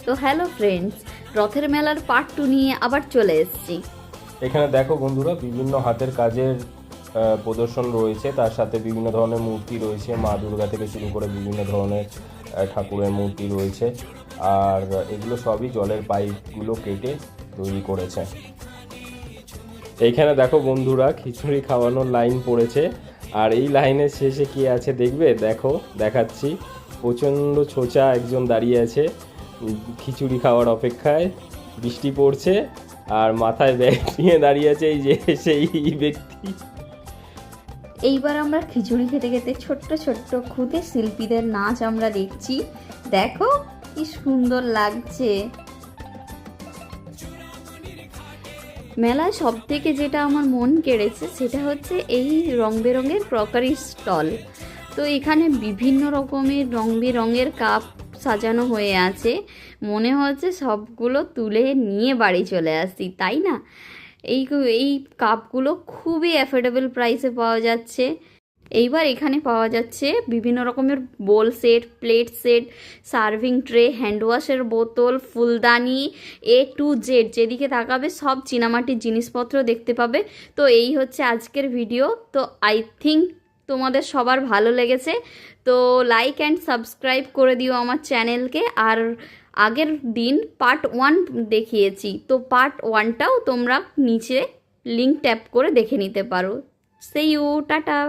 তো hello friends, রথের মেলার পার্ট 2 নিয়ে আবার চলে এসেছি। এখানে দেখো বন্ধুরা, বিভিন্ন হাতের কাজের প্রদর্শন রয়েছে, তার সাথে বিভিন্ন ধরনের মূর্তি রয়েছে। মা দুর্গা থেকে শুরু করে বিভিন্ন ধরনের ঠাকুরের মূর্তি রয়েছে। আর এগুলো সবই জলের পাইপগুলো কেটে তৈরি করেছে। এইখানে দেখো বন্ধুরা, খিচুড়ি খাওয়ানোর লাইন পড়েছে। আর এই লাইনের শেষে কি আছে দেখবে? দেখো, দেখাচ্ছি। প্রচণ্ড ছোচা একজন দাঁড়িয়ে আছে খিচুড়ি খাওয়ার অপেক্ষায়। বৃষ্টি পড়ছে আর মাথায় ব্যাগ নিয়ে দাঁড়িয়ে আছে এই যে সেই ব্যক্তি। এইবার আমরা খিচুড়ি খেতে খেতে ছোট্ট ছোট্ট ক্ষুদে শিল্পীদের নাচ আমরা দেখছি। দেখো কি সুন্দর লাগছে। মেলায় সব থেকে যেটা আমার মন কেড়েছে সেটা হচ্ছে এই রং বেরঙের ক্রকারি স্টল। তো এখানে বিভিন্ন রকমের রং বেরঙের কাপ সাজানো হয়ে আছে। মনে হচ্ছে সবগুলো তুলে নিয়ে বাড়ি চলে আসি, তাই না? এই এই কাপগুলো খুবই অ্যাফোর্ডেবল প্রাইসে পাওয়া যাচ্ছে। এইবার এখানে পাওয়া যাচ্ছে বিভিন্ন রকমের bowl set, plate set, serving tray, hand ওয়াশের বোতল, ফুলদানি, A to Z, যেদিকে তাকাবে সব চীনামাটির জিনিসপত্র দেখতে পাবে। তো এই হচ্ছে আজকের ভিডিও। তো আই থিঙ্ক তোমাদের সবার ভালো লেগেছে। তো লাইক অ্যান্ড সাবস্ক্রাইব করে দিও আমার চ্যানেলকে। আর আগের দিন পার্ট 1 দেখিয়েছি, তো পার্ট 1টাও তোমরা নিচে লিঙ্ক ট্যাপ করে দেখে নিতে পারো। See you, tata.